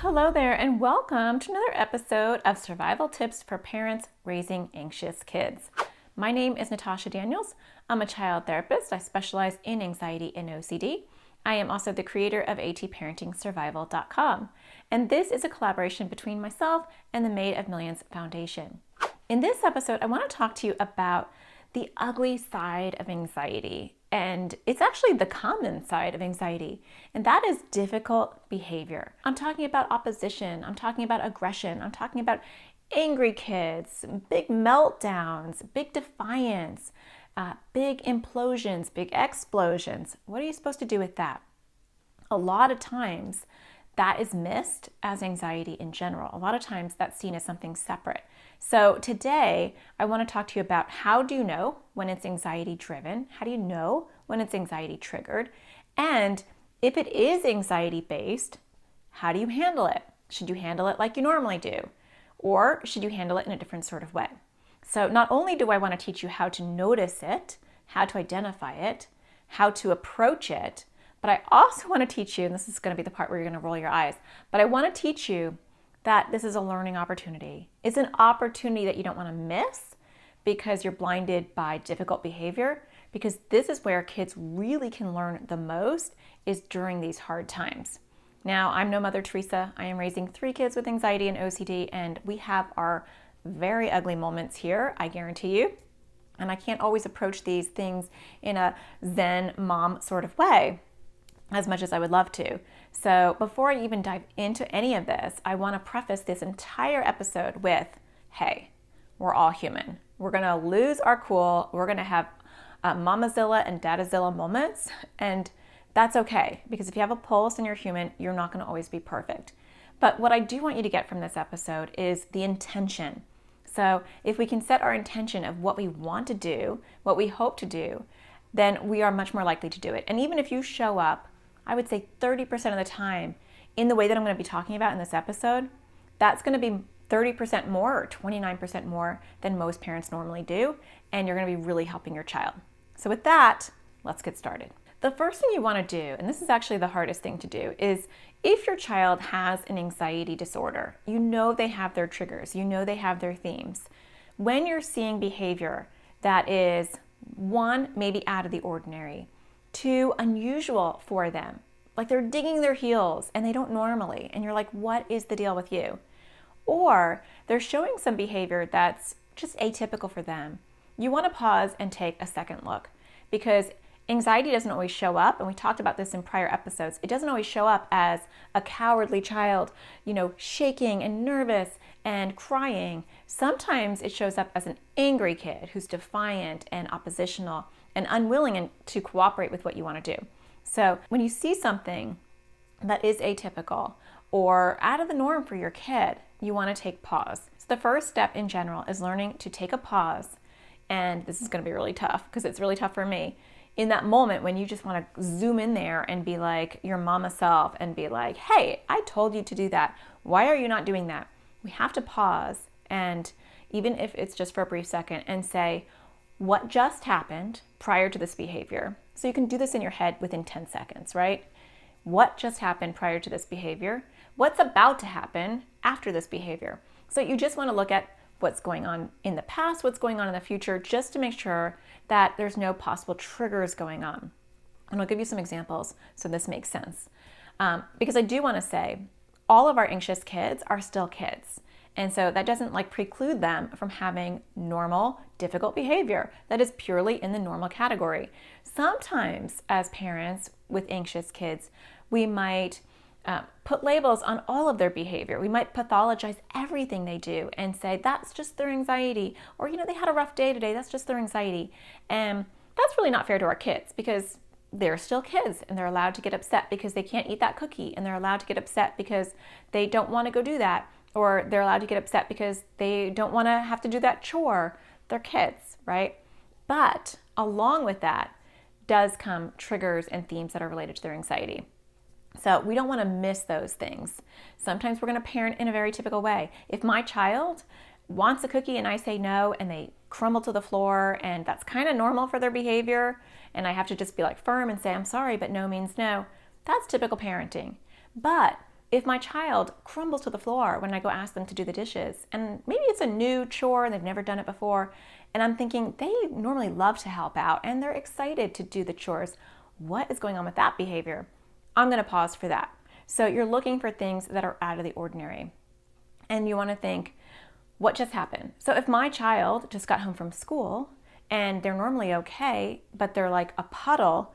Hello there, and welcome to another episode of Survival Tips for Parents Raising Anxious Kids. My name is Natasha Daniels. I'm a child therapist. I specialize in anxiety and OCD. I am also the creator of ATParentingSurvival.com, and this is a collaboration between myself and the Maid of Millions Foundation. In this episode, I want to talk to you about the ugly side of anxiety, and it's actually the common side of anxiety, and that is difficult behavior. I'm talking about opposition, I'm talking about aggression, I'm talking about angry kids, big meltdowns, big defiance, big implosions, big explosions. What are you supposed to do with that? A lot of times that is missed as anxiety in general. A lot of times that's seen as something separate. So today I want to talk to you about how do you know when it's anxiety driven? How do you know when it's anxiety triggered? And if it is anxiety based, how do you handle it? Should you handle it like you normally do? Or should you handle it in a different sort of way? So not only do I want to teach you how to notice it, how to identify it, how to approach it, but I also want to teach you, and this is going to be the part where you're going to roll your eyes, but I want to teach you that this is a learning opportunity. It's an opportunity that you don't want to miss because you're blinded by difficult behavior, because this is where kids really can learn the most, is during these hard times. Now, I'm no Mother Teresa. I am raising 3 kids with anxiety and OCD, and we have our very ugly moments here, I guarantee you. And I can't always approach these things in a Zen mom sort of way, as much as I would love to. So before I even dive into any of this, I want to preface this entire episode with, hey, we're all human. We're going to lose our cool. We're going to have Mamazilla and Dadazilla moments, and that's okay, because if you have a pulse and you're human, you're not going to always be perfect. But what I do want you to get from this episode is the intention. So if we can set our intention of what we want to do, what we hope to do, then we are much more likely to do it. And even if you show up, I would say 30% of the time in the way that I'm going to be talking about in this episode, that's going to be 30% more or 29% more than most parents normally do, and you're going to be really helping your child. So with that, let's get started. The first thing you want to do, and this is actually the hardest thing to do, is if your child has an anxiety disorder, you know they have their triggers, you know they have their themes. When you're seeing behavior that is, 1, maybe out of the ordinary, 2, unusual for them, like they're digging their heels and they don't normally, and you're like, what is the deal with you? Or they're showing some behavior that's just atypical for them, you want to pause and take a second look, because anxiety doesn't always show up, and we talked about this in prior episodes. It doesn't always show up as a cowardly child, shaking and nervous and crying. Sometimes it shows up as an angry kid who's defiant and oppositional and unwilling to cooperate with what you want to do. So when you see something that is atypical or out of the norm for your kid, you want to take pause. So the first step in general is learning to take a pause, and this is going to be really tough because it's really tough for me. In that moment when you just want to zoom in there and be like your mama self and be like, hey, I told you to do that. Why are you not doing that? We have to pause, and even if it's just for a brief second, and say, what just happened prior to this behavior? So you can do this in your head within 10 seconds, right? What just happened prior to this behavior? What's about to happen after this behavior? So you just want to look at what's going on in the past, what's going on in the future, just to make sure that there's no possible triggers going on. And I'll give you some examples so this makes sense. Because I do want to say, all of our anxious kids are still kids. And so that doesn't preclude them from having normal, difficult behavior that is purely in the normal category. Sometimes as parents with anxious kids, we might put labels on all of their behavior. We might pathologize everything they do and say, that's just their anxiety. Or, they had a rough day today, that's just their anxiety. And that's really not fair to our kids, because they're still kids and they're allowed to get upset because they can't eat that cookie, and they're allowed to get upset because they don't want to go do that, or they're allowed to get upset because they don't want to have to do that chore. They're kids, right? But along with that does come triggers and themes that are related to their anxiety. So we don't want to miss those things. Sometimes we're going to parent in a very typical way. If my child wants a cookie and I say no, and they crumble to the floor, and that's kind of normal for their behavior, and I have to just be firm and say, I'm sorry, but no means no, that's typical parenting. But if my child crumbles to the floor when I go ask them to do the dishes, and maybe it's a new chore and they've never done it before, and I'm thinking they normally love to help out and they're excited to do the chores, what is going on with that behavior? I'm going to pause for that. So you're looking for things that are out of the ordinary. And you want to think, what just happened? So if my child just got home from school and they're normally okay, but they're like a puddle,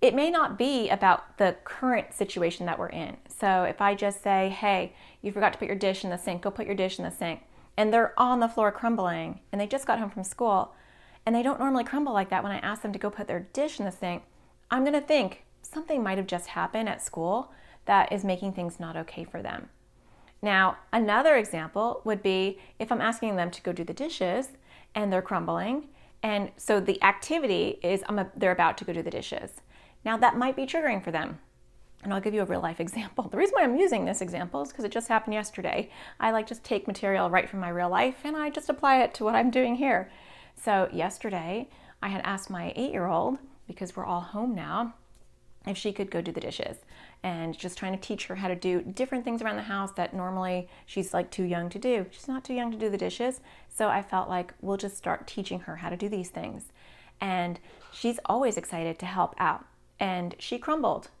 it may not be about the current situation that we're in. So if I just say, hey, you forgot to put your dish in the sink, go put your dish in the sink, and they're on the floor crumbling, and they just got home from school, and they don't normally crumble like that when I ask them to go put their dish in the sink, I'm gonna think something might have just happened at school that is making things not okay for them. Now, another example would be if I'm asking them to go do the dishes and they're crumbling, and so the activity is they're about to go do the dishes. Now that might be triggering for them. And I'll give you a real life example. The reason why I'm using this example is because it just happened yesterday. I like just take material right from my real life and I just apply it to what I'm doing here. So yesterday I had asked my 8-year-old, because we're all home now, if she could go do the dishes, and just trying to teach her how to do different things around the house that normally she's like too young to do. She's not too young to do the dishes. So I felt like we'll just start teaching her how to do these things. And she's always excited to help out. And she crumbled,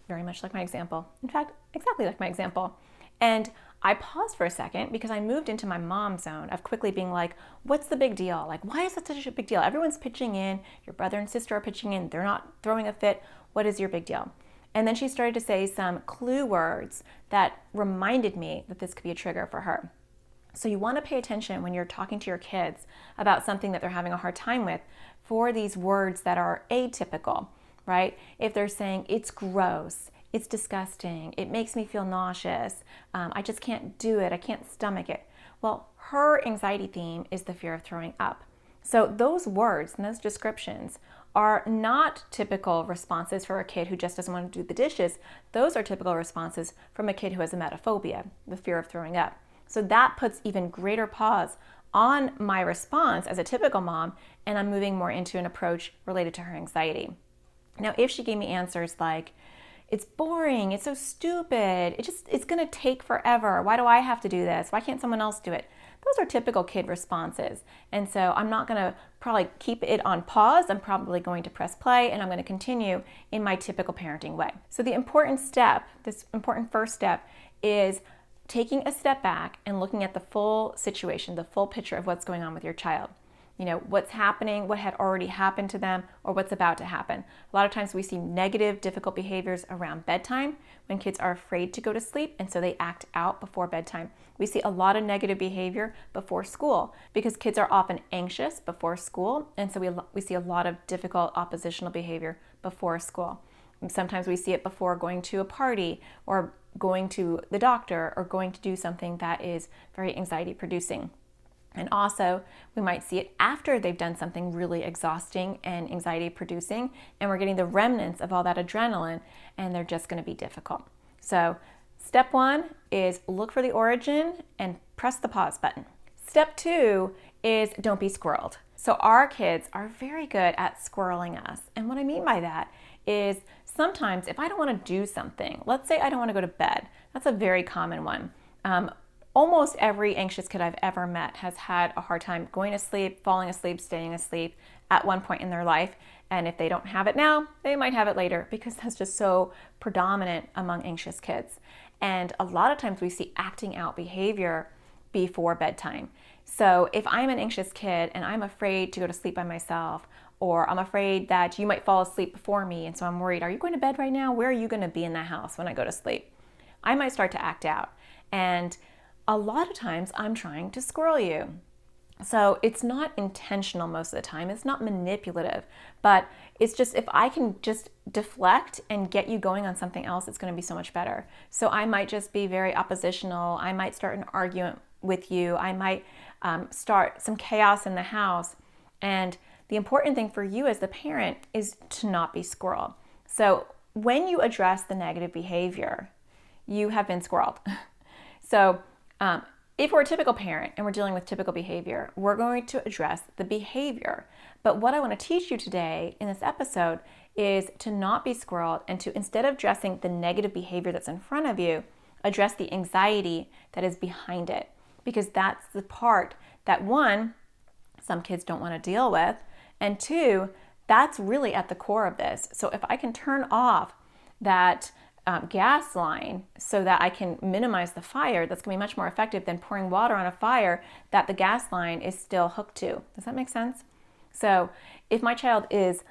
very much like my example. In fact, exactly like my example. And I paused for a second because I moved into my mom zone of quickly being like, what's the big deal? Like, why is that such a big deal? Everyone's pitching in. Your brother and sister are pitching in. They're not throwing a fit. What is your big deal? And then she started to say some clue words that reminded me that this could be a trigger for her. So you want to pay attention when you're talking to your kids about something that they're having a hard time with for these words that are atypical, right? If they're saying, it's gross, it's disgusting, it makes me feel nauseous, I just can't do it, I can't stomach it. Well, her anxiety theme is the fear of throwing up. So those words and those descriptions are not typical responses for a kid who just doesn't want to do the dishes. Those are typical responses from a kid who has emetophobia, the fear of throwing up. So that puts even greater pause on my response as a typical mom, and I'm moving more into an approach related to her anxiety. Now, if she gave me answers like, it's boring, it's so stupid, it's gonna take forever, why do I have to do this? Why can't someone else do it? Those are typical kid responses. And so I'm not gonna probably keep it on pause. I'm probably going to press play and I'm gonna continue in my typical parenting way. So the important step, this important first step, is taking a step back and looking at the full situation, the full picture of what's going on with your child. You know, what's happening, what had already happened to them, or what's about to happen. A lot of times we see negative, difficult behaviors around bedtime when kids are afraid to go to sleep, and so they act out before bedtime. We see a lot of negative behavior before school because kids are often anxious before school, and so we see a lot of difficult oppositional behavior before school. And sometimes we see it before going to a party or going to the doctor or going to do something that is very anxiety producing. And also, we might see it after they've done something really exhausting and anxiety producing, and we're getting the remnants of all that adrenaline, and they're just going to be difficult. So, step 1 is look for the origin and press the pause button. Step 2 is don't be squirreled. So, our kids are very good at squirreling us. And what I mean by that is sometimes if I don't want to do something, let's say I don't want to go to bed, that's a very common one. Almost every anxious kid I've ever met has had a hard time going to sleep, falling asleep, staying asleep at one point in their life. And if they don't have it now, they might have it later because that's just so predominant among anxious kids. And a lot of times we see acting out behavior before bedtime. So if I'm an anxious kid and I'm afraid to go to sleep by myself, or I'm afraid that you might fall asleep before me, and so I'm worried, are you going to bed right now? Where are you going to be in the house when I go to sleep? I might start to act out. And a lot of times I'm trying to squirrel you. So it's not intentional most of the time. It's not manipulative, but it's just if I can just deflect and get you going on something else, it's going to be so much better. So I might just be very oppositional. I might start an argument with you. I might start some chaos in the house. And the important thing for you as the parent is to not be squirreled. So when you address the negative behavior, you have been squirreled. So if we're a typical parent and we're dealing with typical behavior, we're going to address the behavior. But what I want to teach you today in this episode is to not be squirreled and to, instead of addressing the negative behavior that's in front of you, address the anxiety that is behind it, because that's the part that, one, some kids don't want to deal with, and two, that's really at the core of this. So if I can turn off that gas line so that I can minimize the fire, that's going to be much more effective than pouring water on a fire that the gas line is still hooked to. Does that make sense? So if my child is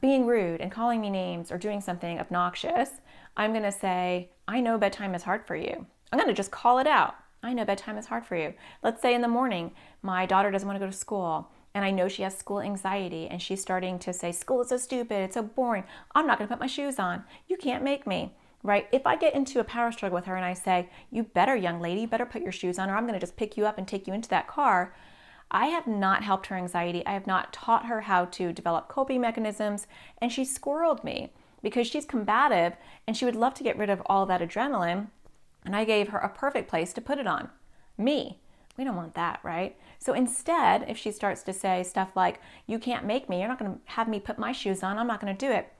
being rude and calling me names or doing something obnoxious, I'm going to say, I know bedtime is hard for you. I'm going to just call it out. I know bedtime is hard for you. Let's say in the morning, my daughter doesn't want to go to school, and I know she has school anxiety, and she's starting to say, school is so stupid, it's so boring, I'm not going to put my shoes on, you can't make me, right? If I get into a power struggle with her and I say, you better, young lady, you better put your shoes on, or I'm going to just pick you up and take you into that car, I have not helped her anxiety. I have not taught her how to develop coping mechanisms, and she squirreled me because she's combative and she would love to get rid of all that adrenaline, and I gave her a perfect place to put it on, me. We don't want that, right? So instead, if she starts to say stuff like, you can't make me, you're not going to have me put my shoes on, I'm not going to do it,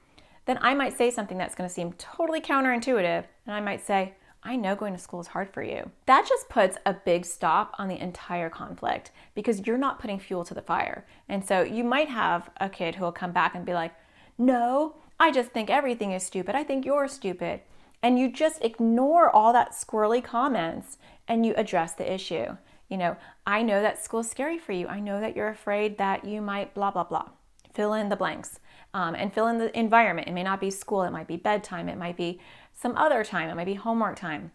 then I might say something that's going to seem totally counterintuitive, and I might say, I know going to school is hard for you. That just puts a big stop on the entire conflict because you're not putting fuel to the fire. And so you might have a kid who will come back and be like, no, I just think everything is stupid. I think you're stupid. And you just ignore all that squirrely comments and you address the issue. You know, I know that school's scary for you. I know that you're afraid that you might blah, blah, blah. Fill in the blanks and fill in the environment. It may not be school. It might be bedtime. It might be some other time. It might be homework time.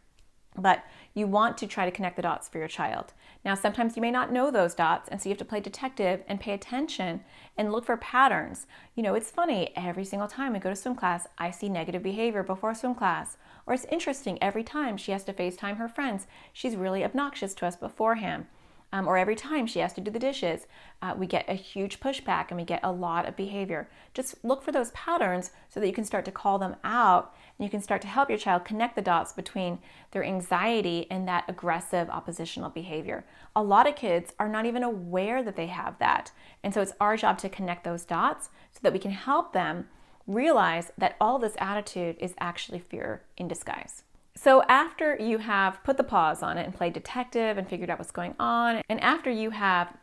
But you want to try to connect the dots for your child. Now, sometimes you may not know those dots, and so you have to play detective and pay attention and look for patterns. You know, it's funny, every single time we go to swim class, I see negative behavior before swim class. Or it's interesting, every time she has to FaceTime her friends, she's really obnoxious to us beforehand. Or every time she has to do the dishes, we get a huge pushback and we get a lot of behavior. Just look for those patterns so that you can start to call them out and you can start to help your child connect the dots between their anxiety and that aggressive oppositional behavior. A lot of kids are not even aware that they have that. And so it's our job to connect those dots so that we can help them realize that all this attitude is actually fear in disguise. So after you have put the pause on it and played detective and figured out what's going on, and after you have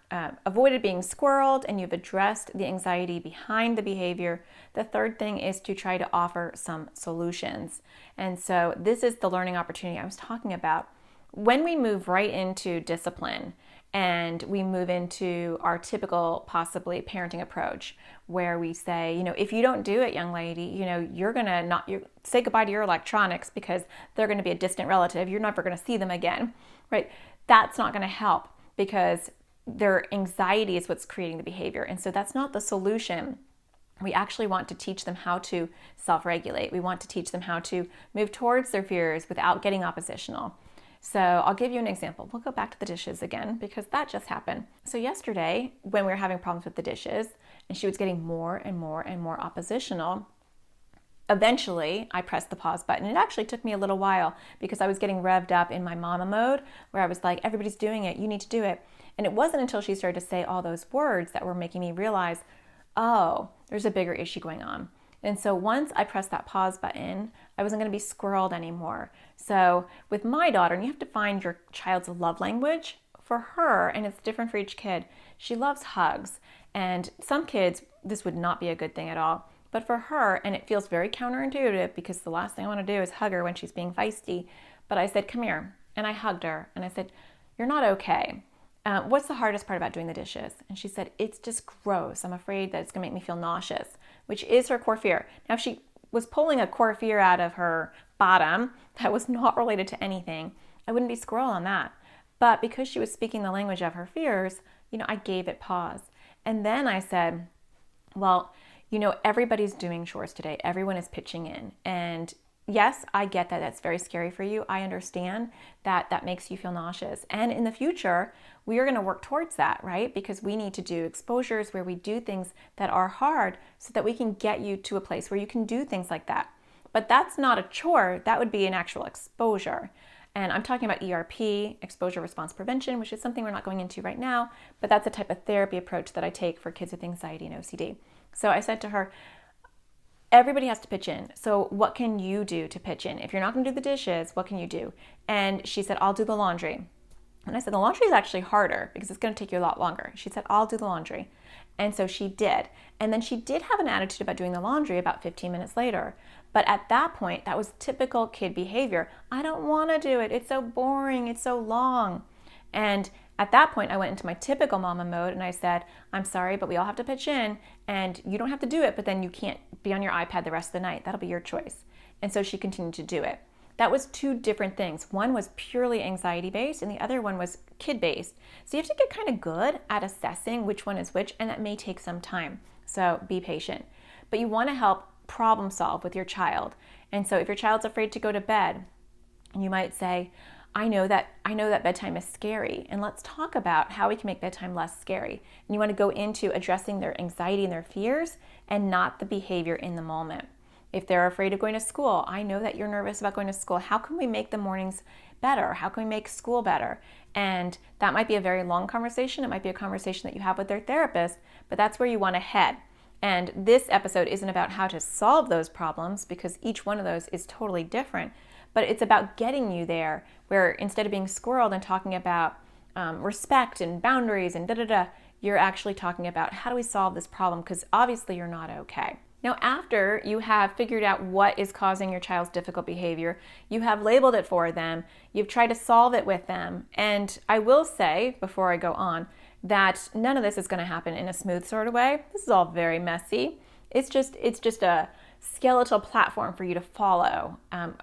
avoided being squirreled and you've addressed the anxiety behind the behavior, the third thing is to try to offer some solutions. And so this is the learning opportunity I was talking about. When we move right into discipline and we move into our typical, possibly parenting approach, where we say, you know, if you don't do it, young lady, you know, you're gonna say goodbye to your electronics because they're gonna be a distant relative. You're never gonna see them again, right? That's not gonna help because their anxiety is what's creating the behavior. And so that's not the solution. We actually want to teach them how to self-regulate. We want to teach them how to move towards their fears without getting oppositional. So I'll give you an example. We'll go back to the dishes again because that just happened. So yesterday, when we were having problems with the dishes and she was getting more and more and more oppositional, eventually I pressed the pause button. It actually took me a little while because I was getting revved up in my mama mode where I was like, everybody's doing it, you need to do it. And it wasn't until she started to say all those words that were making me realize, oh, there's a bigger issue going on. And so once I pressed that pause button, I wasn't going to be squirreled anymore. So with my daughter, and you have to find your child's love language for her, and it's different for each kid. She loves hugs. And some kids, this would not be a good thing at all. But for her, and it feels very counterintuitive because the last thing I want to do is hug her when she's being feisty. But I said, come here. And I hugged her. And I said, you're not okay. What's the hardest part about doing the dishes? And she said, it's just gross. I'm afraid that it's going to make me feel nauseous, which is her core fear. Now, if she was pulling a core fear out of her bottom that was not related to anything, I wouldn't be squirrel on that. But because she was speaking the language of her fears, you know, I gave it pause. And then I said, well, you know, everybody's doing chores today. Everyone is pitching in. And yes, I get that that's very scary for you. I understand that that makes you feel nauseous. And in the future, we are going to work towards that, right? Because we need to do exposures where we do things that are hard so that we can get you to a place where you can do things like that. But that's not a chore. That would be an actual exposure. And I'm talking about ERP, exposure response prevention, which is something we're not going into right now, but that's a type of therapy approach that I take for kids with anxiety and OCD. So I said to her, everybody has to pitch in. So what can you do to pitch in? If you're not going to do the dishes, what can you do? And she said, I'll do the laundry. And I said, the laundry is actually harder because it's going to take you a lot longer. She said, I'll do the laundry. And so she did. And then she did have an attitude about doing the laundry about 15 minutes later. But at that point, that was typical kid behavior. I don't want to do it. It's so boring. It's so long. And at that point, I went into my typical mama mode and I said, I'm sorry, but we all have to pitch in and you don't have to do it, but then you can't be on your iPad the rest of the night. That'll be your choice. And so she continued to do it. That was two different things. One was purely anxiety-based and the other one was kid-based. So you have to get kind of good at assessing which one is which, and that may take some time. So be patient. But you want to help problem solve with your child. And so if your child's afraid to go to bed, you might say, I know that bedtime is scary, and let's talk about how we can make bedtime less scary. And you want to go into addressing their anxiety and their fears and not the behavior in the moment. If they're afraid of going to school, I know that you're nervous about going to school. How can we make the mornings better? How can we make school better? And that might be a very long conversation. It might be a conversation that you have with their therapist, but that's where you want to head. And this episode isn't about how to solve those problems because each one of those is totally different, but it's about getting you there where instead of being squirreled and talking about respect and boundaries and you're actually talking about how do we solve this problem because obviously you're not okay. Now, after you have figured out what is causing your child's difficult behavior, you have labeled it for them, you've tried to solve it with them, and I will say, before I go on, that none of this is going to happen in a smooth sort of way. This is all very messy. It's just a skeletal platform for you to follow.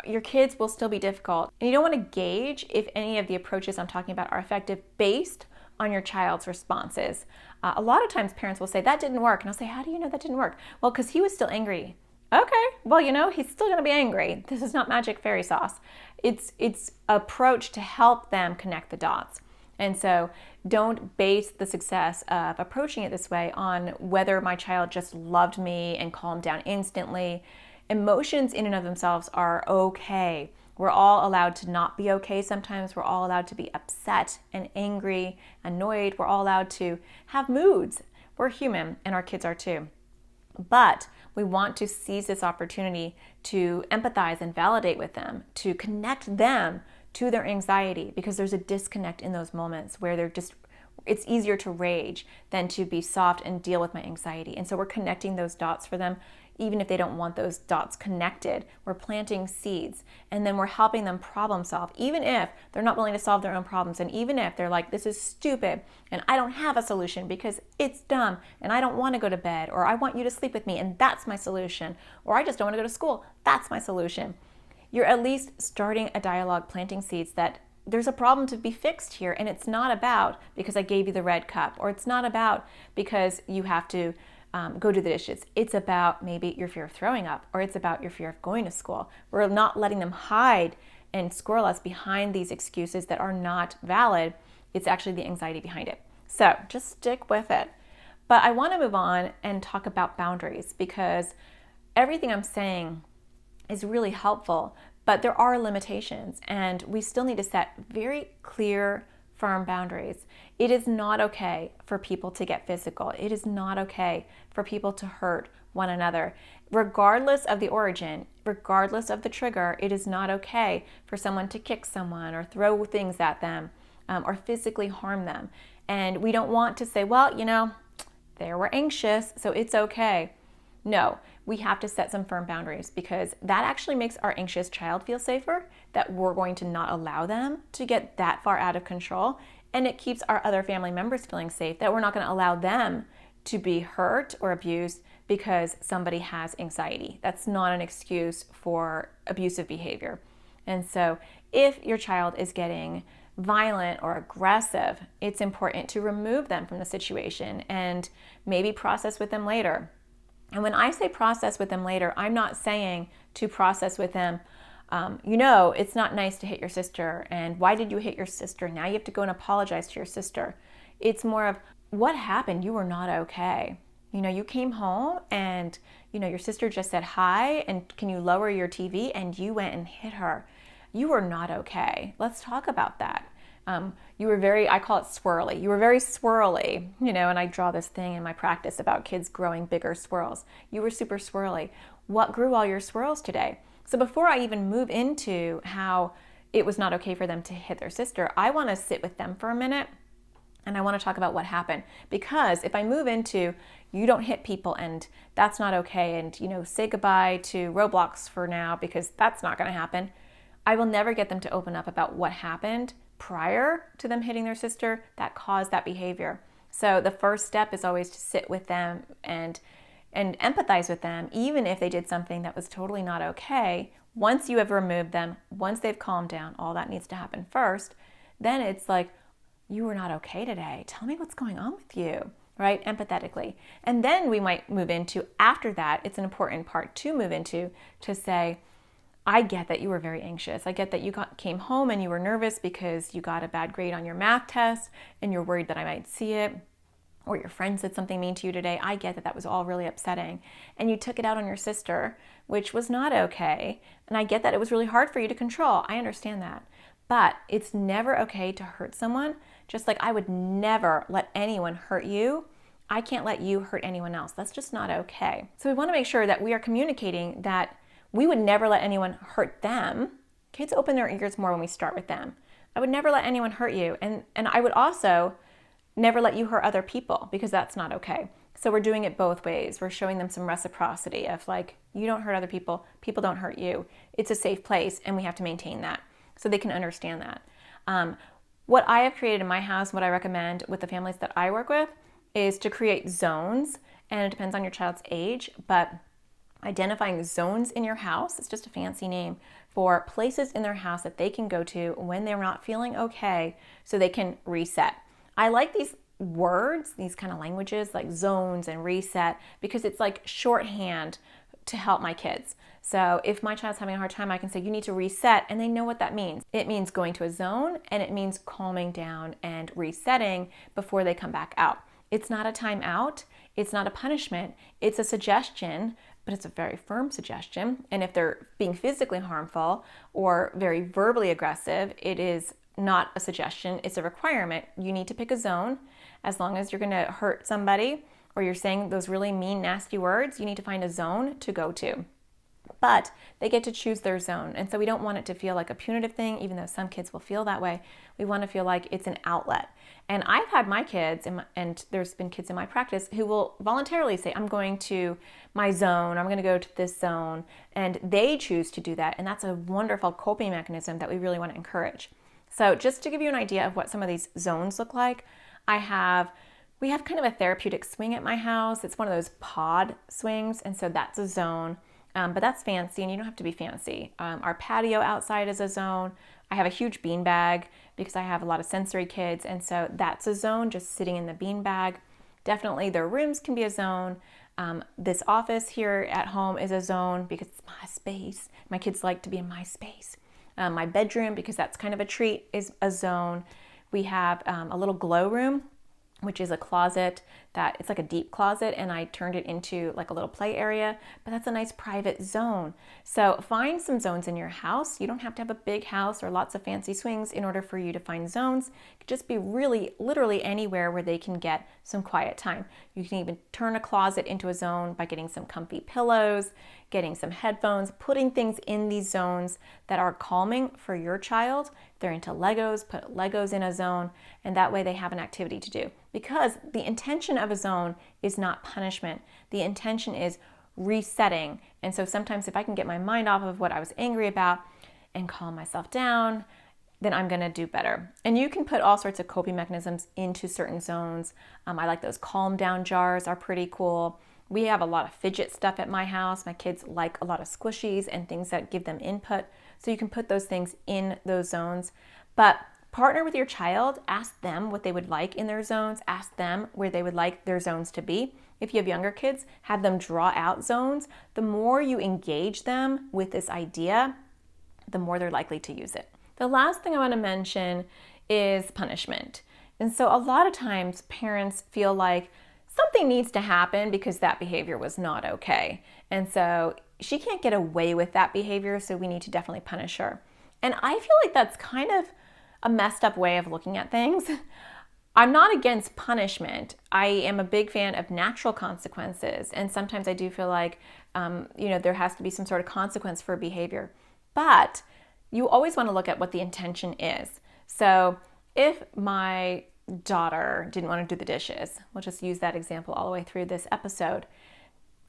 Your kids will still be difficult, and you don't want to gauge if any of the approaches I'm talking about are effective based on your child's responses. A lot of times parents will say, that didn't work. And I'll say, how do you know that didn't work? Well, because he was still angry. Okay, well, he's still going to be angry. This is not magic fairy sauce. It's approach to help them connect the dots. And so don't base the success of approaching it this way on whether my child just loved me and calmed down instantly. Emotions in and of themselves are okay. We're all allowed to not be okay sometimes. We're all allowed to be upset and angry, annoyed. We're all allowed to have moods. We're human, and our kids are too. But we want to seize this opportunity to empathize and validate with them, to connect them to their anxiety, because there's a disconnect in those moments where it's easier to rage than to be soft and deal with my anxiety. And so we're connecting those dots for them, even if they don't want those dots connected. We're planting seeds, and then we're helping them problem solve, even if they're not willing to solve their own problems, and even if they're like, this is stupid, and I don't have a solution because it's dumb, and I don't want to go to bed, or I want you to sleep with me, and that's my solution, or I just don't want to go to school, that's my solution. You're at least starting a dialogue, planting seeds that there's a problem to be fixed here, and it's not about because I gave you the red cup, or it's not about because you have to go do the dishes. It's about maybe your fear of throwing up, or it's about your fear of going to school. We're not letting them hide and squirrel us behind these excuses that are not valid. It's actually the anxiety behind it. So just stick with it. But I want to move on and talk about boundaries, because everything I'm saying is really helpful, but there are limitations, and we still need to set very clear, firm boundaries. It is not okay for people to get physical. It is not okay for people to hurt one another. Regardless of the origin, regardless of the trigger, it is not okay for someone to kick someone or throw things at them or physically harm them. And we don't want to say, well, they were anxious, so it's okay. No, we have to set some firm boundaries, because that actually makes our anxious child feel safer, that we're going to not allow them to get that far out of control. And it keeps our other family members feeling safe, that we're not going to allow them to be hurt or abused because somebody has anxiety. That's not an excuse for abusive behavior. And so if your child is getting violent or aggressive, it's important to remove them from the situation and maybe process with them later. And when I say process with them later, I'm not saying to process with them, it's not nice to hit your sister, and why did you hit your sister? Now you have to go and apologize to your sister. It's more of, what happened? You were not okay. You came home and, your sister just said hi, and can you lower your TV? And you went and hit her. You were not okay. Let's talk about that. You were very, I call it swirly. You were very swirly, and I draw this thing in my practice about kids growing bigger swirls. You were super swirly. What grew all your swirls today? So before I even move into how it was not okay for them to hit their sister, I want to sit with them for a minute and I want to talk about what happened. Because if I move into you don't hit people and that's not okay, and say goodbye to Roblox for now because that's not going to happen, I will never get them to open up about what happened prior to them hitting their sister that caused that behavior. So the first step is always to sit with them and empathize with them, even if they did something that was totally not okay. Once you have removed them, once they've calmed down, all that needs to happen first. Then it's like, you were not okay today. Tell me what's going on with you, right? Empathetically. And then we might move into, after that, it's an important part to move into, to say, I get that you were very anxious. I get that you came home and you were nervous because you got a bad grade on your math test and you're worried that I might see it, or your friend said something mean to you today. I get that that was all really upsetting. And you took it out on your sister, which was not okay. And I get that it was really hard for you to control. I understand that. But it's never okay to hurt someone, just like I would never let anyone hurt you. I can't let you hurt anyone else. That's just not okay. So we want to make sure that we are communicating that we would never let anyone hurt them. Kids open their ears more when we start with them. I would never let anyone hurt you. And I would also never let you hurt other people, because that's not okay. So we're doing it both ways. We're showing them some reciprocity of like, you don't hurt other people, people don't hurt you. It's a safe place and we have to maintain that so they can understand that. What I have created in my house, what I recommend with the families that I work with, is to create zones, and it depends on your child's age, but identifying zones in your house, it's just a fancy name for places in their house that they can go to when they're not feeling okay so they can reset. I like these words, these kind of languages like zones and reset, because it's like shorthand to help my kids. So if my child's having a hard time, I can say, you need to reset, and they know what that means. It means going to a zone, and it means calming down and resetting before they come back out. It's not a timeout. It's not a punishment. It's a suggestion, but it's a very firm suggestion. And if they're being physically harmful or very verbally aggressive, it is not a suggestion, it's a requirement. You need to pick a zone. As long as you're going to hurt somebody or you're saying those really mean, nasty words, you need to find a zone to go to. But they get to choose their zone. And so we don't want it to feel like a punitive thing, even though some kids will feel that way. We want to feel like it's an outlet. And I've had my kids, and there's been kids in my practice who will voluntarily say, I'm going to my zone, I'm going to go to this zone. And they choose to do that. And that's a wonderful coping mechanism that we really want to encourage. So just to give you an idea of what some of these zones look like, we have kind of a therapeutic swing at my house. It's one of those pod swings, and so that's a zone. But that's fancy, and you don't have to be fancy. Our patio outside is a zone. I have a huge beanbag because I have a lot of sensory kids, and so that's a zone, just sitting in the beanbag. Definitely their rooms can be a zone. This office here at home is a zone because it's my space. My kids like to be in my space. My bedroom, because that's kind of a treat, is a zone. We have a little glow room, which is a closet it's like a deep closet, and I turned it into like a little play area, but that's a nice private zone. So find some zones in your house. You don't have to have a big house or lots of fancy swings in order for you to find zones. It could just be really, literally anywhere where they can get some quiet time. You can even turn a closet into a zone by getting some comfy pillows, getting some headphones, putting things in these zones that are calming for your child. If they're into Legos, put Legos in a zone, and that way they have an activity to do. Because the intention of a zone is not punishment. The intention is resetting. And so sometimes if I can get my mind off of what I was angry about and calm myself down, then I'm going to do better. And you can put all sorts of coping mechanisms into certain zones. I like those calm down jars, are pretty cool. We have a lot of fidget stuff at my house. My kids like a lot of squishies and things that give them input. So you can put those things in those zones. But partner with your child, ask them what they would like in their zones, ask them where they would like their zones to be. If you have younger kids, have them draw out zones. The more you engage them with this idea, the more they're likely to use it. The last thing I want to mention is punishment. And so a lot of times parents feel like something needs to happen because that behavior was not okay. And so she can't get away with that behavior, so we need to definitely punish her. And I feel like that's kind of a messed up way of looking at things. I'm not against punishment. I am a big fan of natural consequences. And sometimes I do feel like, there has to be some sort of consequence for behavior. But you always want to look at what the intention is. So if my daughter didn't want to do the dishes, we'll just use that example all the way through this episode.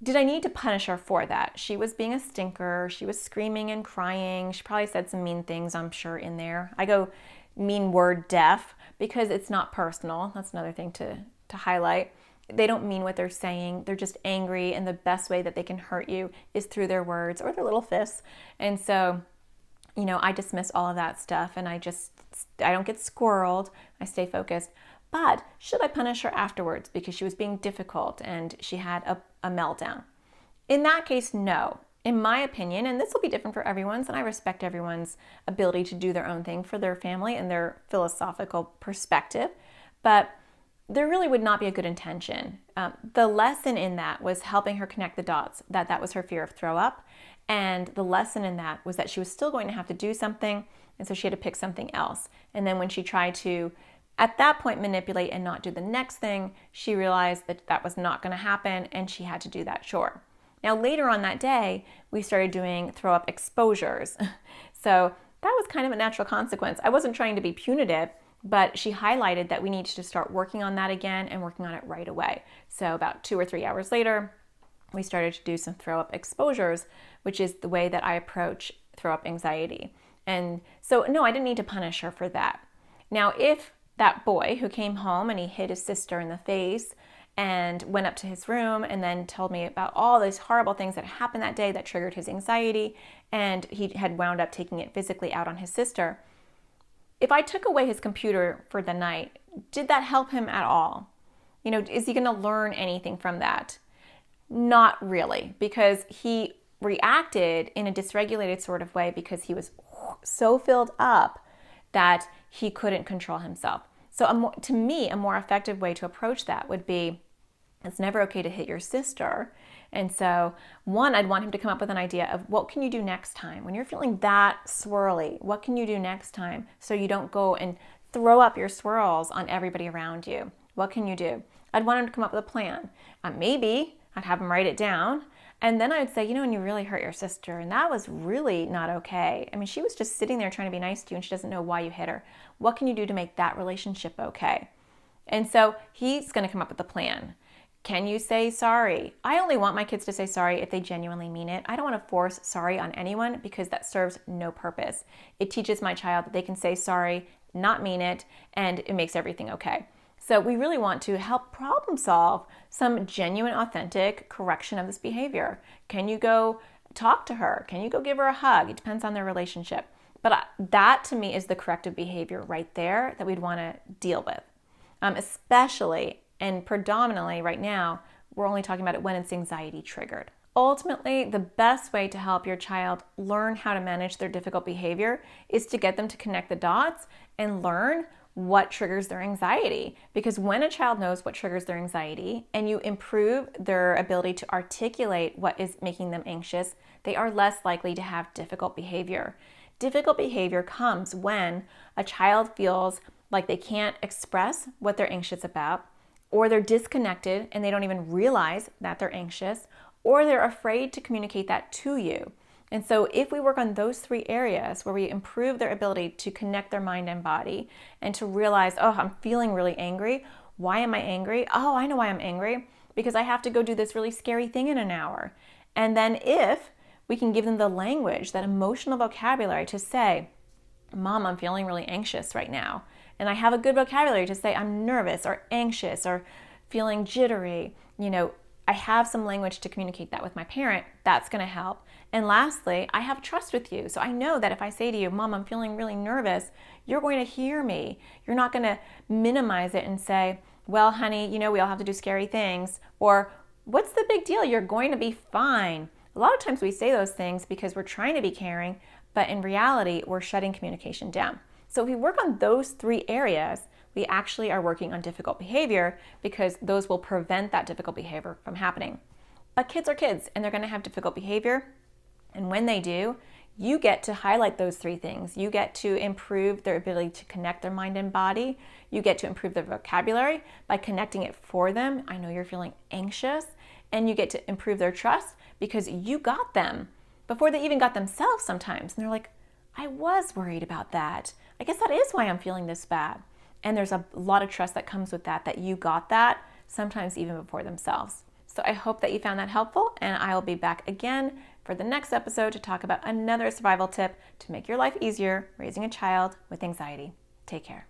Did I need to punish her for that? She was being a stinker. She was screaming and crying. She probably said some mean things, I'm sure, in there. I go mean word deaf because it's not personal. That's another thing to highlight. They don't mean what they're saying. They're just angry, and the best way that they can hurt you is through their words or their little fists. And so, I dismiss all of that stuff, and I don't get squirreled. I stay focused. But should I punish her afterwards because she was being difficult and she had a meltdown? In that case, no. In my opinion, and this will be different for everyone's, and I respect everyone's ability to do their own thing for their family and their philosophical perspective, but there really would not be a good intention. The lesson in that was helping her connect the dots, that was her fear of throw up, and the lesson in that was that she was still going to have to do something, and so she had to pick something else. And then when she tried to, at that point, manipulate and not do the next thing, she realized that was not going to happen, and she had to do that chore. Now, later on that day, we started doing throw up exposures. So that was kind of a natural consequence. I wasn't trying to be punitive, but she highlighted that we needed to start working on that again and working on it right away. So about 2 or 3 hours later, we started to do some throw up exposures, which is the way that I approach throw up anxiety. And so, no, I didn't need to punish her for that. Now, if that boy who came home and he hit his sister in the face and went up to his room and then told me about all these horrible things that happened that day that triggered his anxiety, and he had wound up taking it physically out on his sister. If I took away his computer for the night, did that help him at all? Is he going to learn anything from that? Not really, because he reacted in a dysregulated sort of way because he was so filled up that he couldn't control himself. So to me, a more effective way to approach that would be, it's never okay to hit your sister. And so, one, I'd want him to come up with an idea of what can you do next time? When you're feeling that swirly, what can you do next time so you don't go and throw up your swirls on everybody around you? What can you do? I'd want him to come up with a plan. Maybe I'd have him write it down. And then I'd say, and you really hurt your sister, and that was really not okay. I mean, she was just sitting there trying to be nice to you, and she doesn't know why you hit her. What can you do to make that relationship okay? And so he's going to come up with a plan. Can you say sorry? I only want my kids to say sorry if they genuinely mean it. I don't want to force sorry on anyone because that serves no purpose. It teaches my child that they can say sorry, not mean it, and it makes everything okay. So we really want to help problem solve some genuine, authentic correction of this behavior. Can you go talk to her? Can you go give her a hug? It depends on their relationship. But that to me is the corrective behavior right there that we'd want to deal with. Especially and predominantly right now, we're only talking about it when it's anxiety triggered. Ultimately, the best way to help your child learn how to manage their difficult behavior is to get them to connect the dots and learn what triggers their anxiety. Because when a child knows what triggers their anxiety and you improve their ability to articulate what is making them anxious, they are less likely to have difficult behavior. Difficult behavior comes when a child feels like they can't express what they're anxious about, or they're disconnected and they don't even realize that they're anxious, or they're afraid to communicate that to you. And so if we work on those 3 areas where we improve their ability to connect their mind and body and to realize, oh, I'm feeling really angry. Why am I angry? Oh, I know why I'm angry. Because I have to go do this really scary thing in an hour. And then if we can give them the language, that emotional vocabulary to say, Mom, I'm feeling really anxious right now. And I have a good vocabulary to say I'm nervous or anxious or feeling jittery. I have some language to communicate that with my parent. That's going to help. And lastly, I have trust with you. So I know that if I say to you, Mom, I'm feeling really nervous, you're going to hear me. You're not going to minimize it and say, well, honey, we all have to do scary things. Or what's the big deal? You're going to be fine. A lot of times we say those things because we're trying to be caring, but in reality, we're shutting communication down. So if we work on those 3 areas, we actually are working on difficult behavior because those will prevent that difficult behavior from happening. But kids are kids and they're going to have difficult behavior. And when they do, You get to highlight those 3 things. You get to improve their ability to connect their mind and body. You get to improve their vocabulary by connecting it for them. I know you're feeling anxious, and you get to improve their trust because you got them before they even got themselves sometimes. And they're like, I was worried about that. I guess that is why I'm feeling this bad. And there's a lot of trust that comes with that you got that, sometimes even before themselves. So I hope that you found that helpful, and I will be back again for the next episode to talk about another survival tip to make your life easier raising a child with anxiety. Take care.